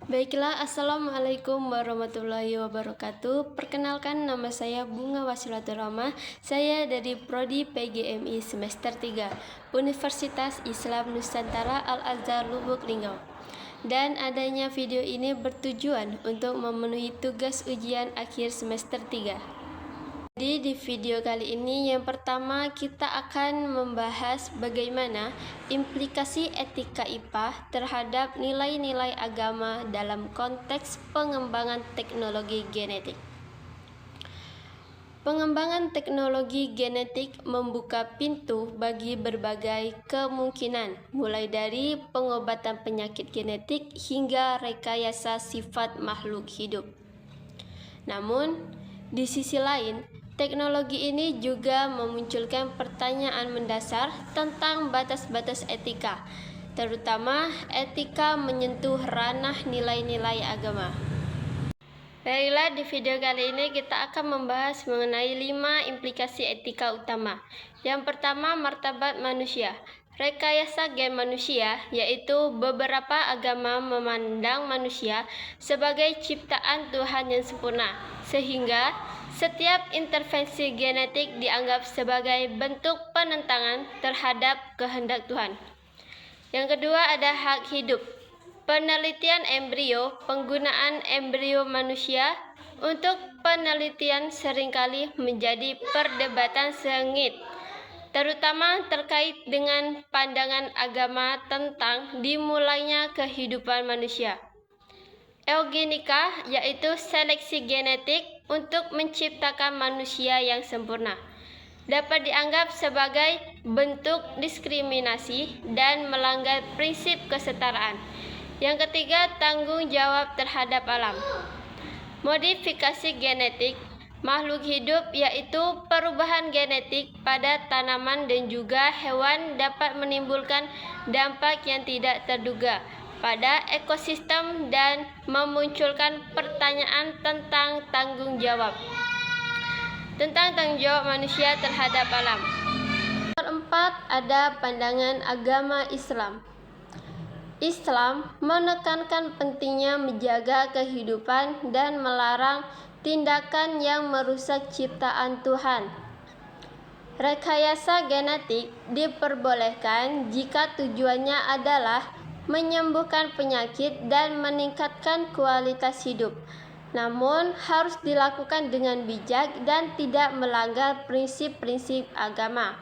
Baiklah, Assalamualaikum warahmatullahi wabarakatuh. Perkenalkan, nama saya Bunga Wasilatul Rahmah. Saya dari Prodi PGMI semester 3, Universitas Islam Nusantara Al-Azhar Lubuk Linggau. Dan adanya video ini bertujuan untuk memenuhi tugas ujian akhir semester 3. Jadi di video kali ini yang pertama kita akan membahas bagaimana implikasi etika IPA terhadap nilai-nilai agama dalam konteks pengembangan teknologi genetik. Pengembangan teknologi genetik membuka pintu bagi berbagai kemungkinan, mulai dari pengobatan penyakit genetik hingga rekayasa sifat makhluk hidup. Namun, di sisi lain, teknologi ini juga memunculkan pertanyaan mendasar tentang batas-batas etika, terutama etika menyentuh ranah nilai-nilai agama. Baiklah, di video kali ini kita akan membahas mengenai 5 implikasi etika utama. Yang pertama, martabat manusia. Rekayasa gen manusia, yaitu beberapa agama memandang manusia sebagai ciptaan Tuhan yang sempurna, sehingga setiap intervensi genetik dianggap sebagai bentuk penentangan terhadap kehendak Tuhan. Yang kedua ada hak hidup. Penelitian embrio, penggunaan embrio manusia untuk penelitian seringkali menjadi perdebatan sengit, terutama terkait dengan pandangan agama tentang dimulainya kehidupan manusia. Eugenika, yaitu seleksi genetik untuk menciptakan manusia yang sempurna, dapat dianggap sebagai bentuk diskriminasi dan melanggar prinsip kesetaraan. Yang ketiga, tanggung jawab terhadap alam. Modifikasi genetik makhluk hidup, yaitu perubahan genetik pada tanaman dan juga hewan, dapat menimbulkan dampak yang tidak terduga pada ekosistem dan memunculkan pertanyaan tentang tanggung jawab manusia terhadap alam. Nomor 4 ada pandangan agama Islam. Islam menekankan pentingnya menjaga kehidupan dan melarang tindakan yang merusak ciptaan Tuhan. Rekayasa genetik diperbolehkan jika tujuannya adalah menyembuhkan penyakit dan meningkatkan kualitas hidup, namun harus dilakukan dengan bijak dan tidak melanggar prinsip-prinsip agama.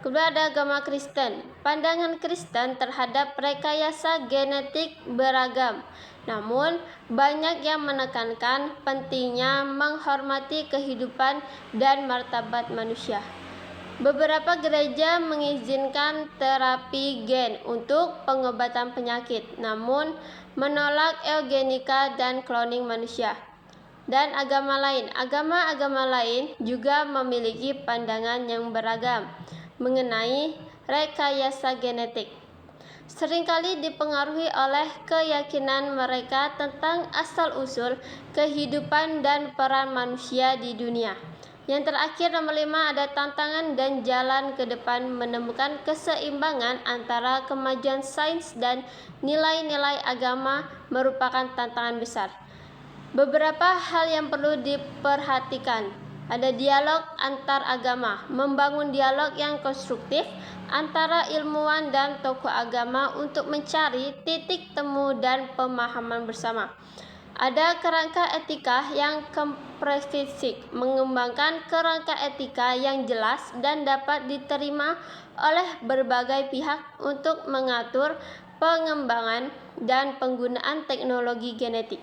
Kedua ada agama Kristen. Pandangan Kristen terhadap rekayasa genetik beragam, namun banyak yang menekankan pentingnya menghormati kehidupan dan martabat manusia. Beberapa gereja mengizinkan terapi gen untuk pengobatan penyakit, namun menolak eugenika dan cloning manusia. Dan agama-agama lain juga memiliki pandangan yang beragam mengenai rekayasa genetik, seringkali dipengaruhi oleh keyakinan mereka tentang asal-usul kehidupan dan peran manusia di dunia. Yang terakhir, nomor 5 ada tantangan dan jalan ke depan. Menemukan keseimbangan antara kemajuan sains dan nilai-nilai agama merupakan tantangan besar. Beberapa hal yang perlu diperhatikan. Ada dialog antar agama, membangun dialog yang konstruktif antara ilmuwan dan tokoh agama untuk mencari titik temu dan pemahaman bersama. Ada kerangka etika yang komprehensif, mengembangkan kerangka etika yang jelas dan dapat diterima oleh berbagai pihak untuk mengatur pengembangan dan penggunaan teknologi genetik.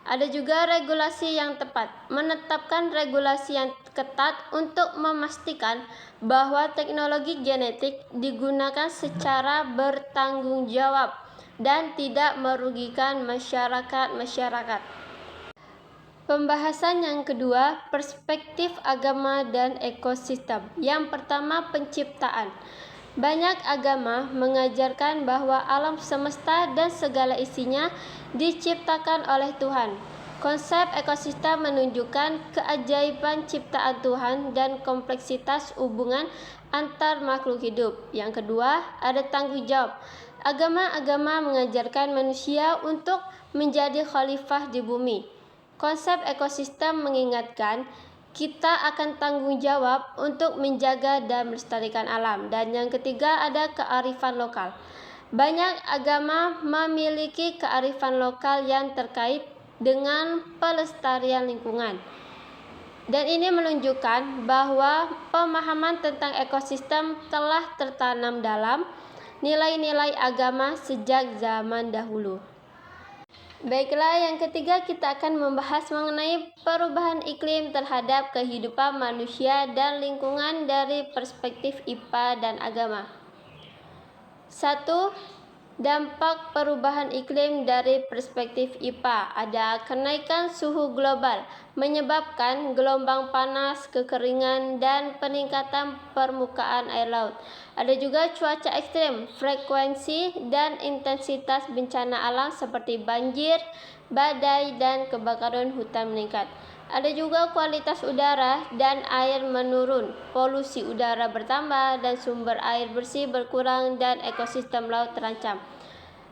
Ada juga regulasi yang tepat, menetapkan regulasi yang ketat untuk memastikan bahwa teknologi genetik digunakan secara bertanggung jawab dan tidak merugikan masyarakat. Pembahasan yang kedua, perspektif agama dan ekosistem. Yang pertama, penciptaan. Banyak agama mengajarkan bahwa alam semesta dan segala isinya diciptakan oleh Tuhan. Konsep ekosistem menunjukkan keajaiban ciptaan Tuhan dan kompleksitas hubungan antar makhluk hidup. Yang kedua, ada tanggung jawab. Agama-agama mengajarkan manusia untuk menjadi khalifah di bumi. Konsep ekosistem mengingatkan kita akan tanggung jawab untuk menjaga dan melestarikan alam. Dan yang ketiga ada kearifan lokal. Banyak agama memiliki kearifan lokal yang terkait dengan pelestarian lingkungan. Dan ini menunjukkan bahwa pemahaman tentang ekosistem telah tertanam dalam nilai-nilai agama sejak zaman dahulu. Baiklah, yang ketiga kita akan membahas mengenai perubahan iklim terhadap kehidupan manusia dan lingkungan dari perspektif IPA dan agama. 1. Dampak perubahan iklim dari perspektif IPA. Ada kenaikan suhu global menyebabkan gelombang panas, kekeringan, dan peningkatan permukaan air laut. Ada juga cuaca ekstrem, frekuensi dan intensitas bencana alam seperti banjir, badai, dan kebakaran hutan meningkat. Ada juga kualitas udara dan air menurun, polusi udara bertambah, dan sumber air bersih berkurang dan ekosistem laut terancam.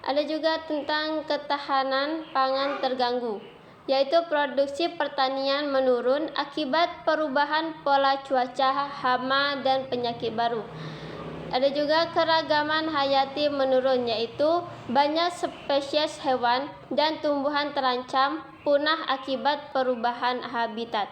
Ada juga tentang ketahanan pangan terganggu, yaitu produksi pertanian menurun akibat perubahan pola cuaca, hama, dan penyakit baru. Ada juga keragaman hayati menurun, yaitu banyak spesies hewan dan tumbuhan terancam punah akibat perubahan habitat.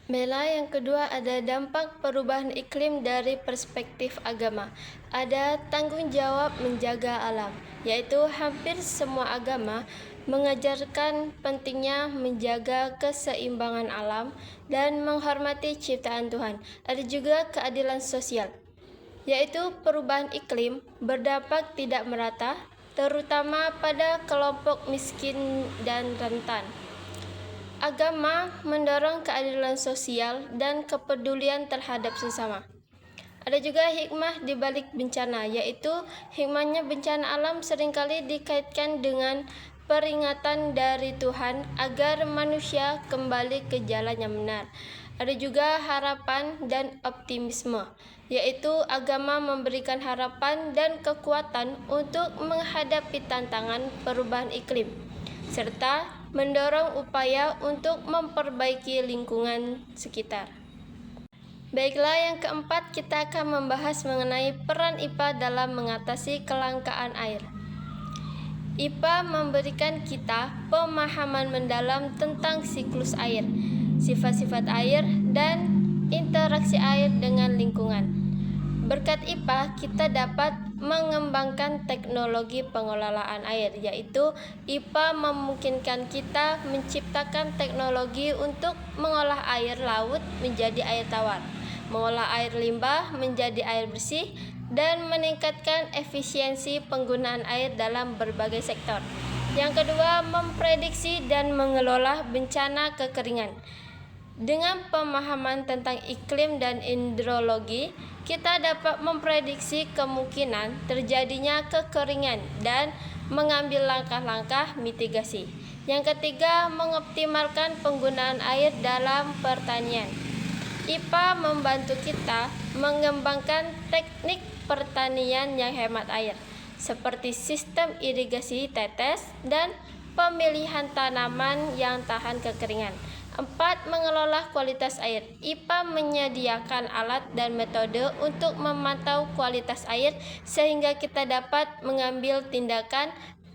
Bela yang kedua ada dampak perubahan iklim dari perspektif agama. Ada tanggung jawab menjaga alam, yaitu hampir semua agama mengajarkan pentingnya menjaga keseimbangan alam dan menghormati ciptaan Tuhan. Ada juga keadilan sosial, yaitu perubahan iklim berdampak tidak merata, terutama pada kelompok miskin dan rentan. Agama mendorong keadilan sosial dan kepedulian terhadap sesama. Ada juga hikmah di balik bencana, yaitu hikmahnya bencana alam seringkali dikaitkan dengan peringatan dari Tuhan agar manusia kembali ke jalan yang benar. Ada juga harapan dan optimisme, yaitu agama memberikan harapan dan kekuatan untuk menghadapi tantangan perubahan iklim, serta mendorong upaya untuk memperbaiki lingkungan sekitar. Baiklah, yang keempat kita akan membahas mengenai peran IPA dalam mengatasi kelangkaan air. IPA memberikan kita pemahaman mendalam tentang siklus air, sifat-sifat air, dan interaksi air dengan lingkungan. Berkat IPA, kita dapat mengembangkan teknologi pengelolaan air, yaitu IPA memungkinkan kita menciptakan teknologi untuk mengolah air laut menjadi air tawar, mengolah air limbah menjadi air bersih, dan meningkatkan efisiensi penggunaan air dalam berbagai sektor. Yang kedua, memprediksi dan mengelola bencana kekeringan. Dengan pemahaman tentang iklim dan hidrologi, kita dapat memprediksi kemungkinan terjadinya kekeringan dan mengambil langkah-langkah mitigasi. Yang ketiga, mengoptimalkan penggunaan air dalam pertanian. IPA membantu kita mengembangkan teknik pertanian yang hemat air, seperti sistem irigasi tetes dan pemilihan tanaman yang tahan kekeringan. 4. Mengelola kualitas air. IPA menyediakan alat dan metode untuk memantau kualitas air sehingga kita dapat mengambil tindakan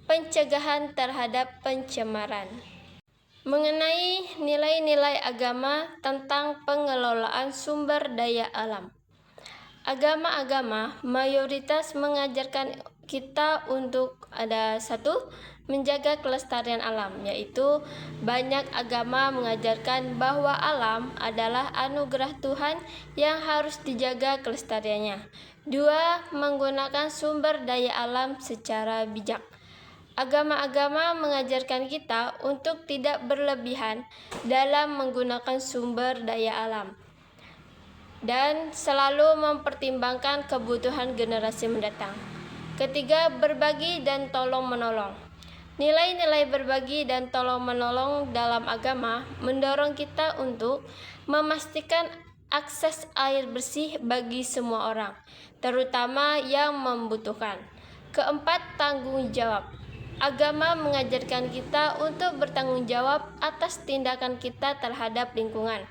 pencegahan terhadap pencemaran. Mengenai nilai-nilai agama tentang pengelolaan sumber daya alam. Agama-agama mayoritas mengajarkan kita untuk ada 1. Menjaga kelestarian alam, yaitu banyak agama mengajarkan bahwa alam adalah anugerah Tuhan yang harus dijaga kelestariannya. 2. Menggunakan sumber daya alam secara bijak. Agama-agama mengajarkan kita untuk tidak berlebihan dalam menggunakan sumber daya alam dan selalu mempertimbangkan kebutuhan generasi mendatang. 3. Berbagi dan tolong-menolong. Nilai-nilai berbagi dan tolong-menolong dalam agama mendorong kita untuk memastikan akses air bersih bagi semua orang, terutama yang membutuhkan. Keempat, tanggung jawab. Agama mengajarkan kita untuk bertanggung jawab atas tindakan kita terhadap lingkungan.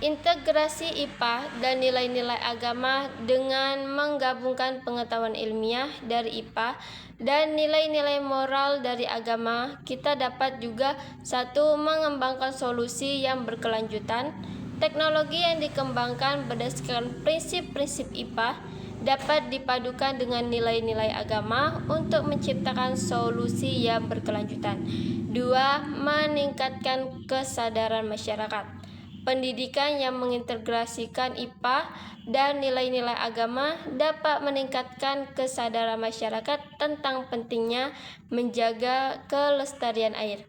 Integrasi IPA dan nilai-nilai agama dengan menggabungkan pengetahuan ilmiah dari IPA dan nilai-nilai moral dari agama, kita dapat juga satu, mengembangkan solusi yang berkelanjutan. Teknologi yang dikembangkan berdasarkan prinsip-prinsip IPA dapat dipadukan dengan nilai-nilai agama untuk menciptakan solusi yang berkelanjutan. Dua, meningkatkan kesadaran masyarakat. Pendidikan yang mengintegrasikan IPA dan nilai-nilai agama dapat meningkatkan kesadaran masyarakat tentang pentingnya menjaga kelestarian air.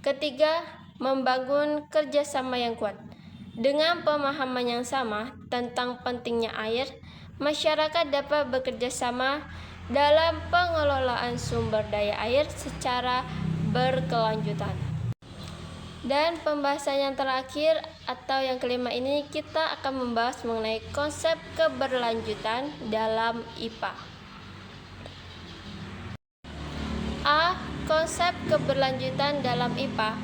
Ketiga, membangun kerjasama yang kuat. Dengan pemahaman yang sama tentang pentingnya air, masyarakat dapat bekerja sama dalam pengelolaan sumber daya air secara berkelanjutan. Dan pembahasan yang terakhir atau yang kelima ini, kita akan membahas mengenai konsep keberlanjutan dalam IPA. A. Konsep keberlanjutan dalam IPA.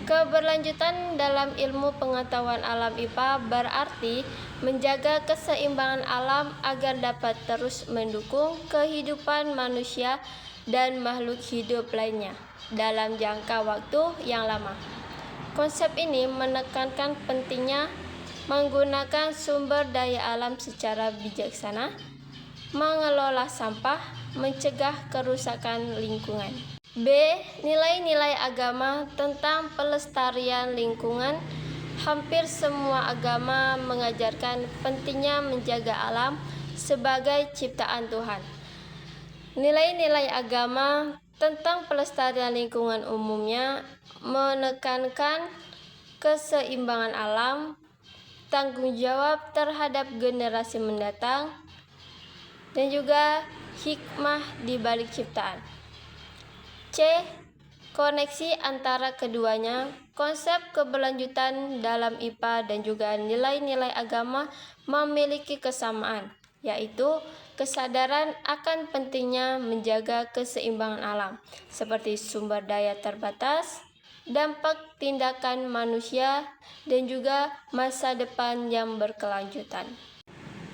Keberlanjutan dalam ilmu pengetahuan alam IPA berarti menjaga keseimbangan alam agar dapat terus mendukung kehidupan manusia dan makhluk hidup lainnya dalam jangka waktu yang lama. Konsep ini menekankan pentingnya menggunakan sumber daya alam secara bijaksana, mengelola sampah, mencegah kerusakan lingkungan. B. Nilai-nilai agama tentang pelestarian lingkungan. Hampir semua agama mengajarkan pentingnya menjaga alam sebagai ciptaan Tuhan. Nilai-nilai agama tentang pelestarian lingkungan umumnya menekankan keseimbangan alam, tanggung jawab terhadap generasi mendatang, dan juga hikmah di balik ciptaan. C. Koneksi antara keduanya. Konsep keberlanjutan dalam IPA dan juga nilai-nilai agama memiliki kesamaan, yaitu kesadaran akan pentingnya menjaga keseimbangan alam, seperti sumber daya terbatas, dampak tindakan manusia, dan juga masa depan yang berkelanjutan.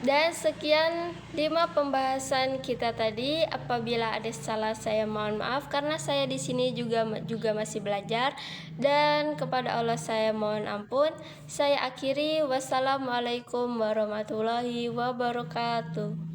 Dan sekian 5 pembahasan kita tadi. Apabila ada salah, saya mohon maaf karena saya di sini juga masih belajar, dan kepada Allah saya mohon ampun. Saya akhiri, wassalamualaikum warahmatullahi wabarakatuh.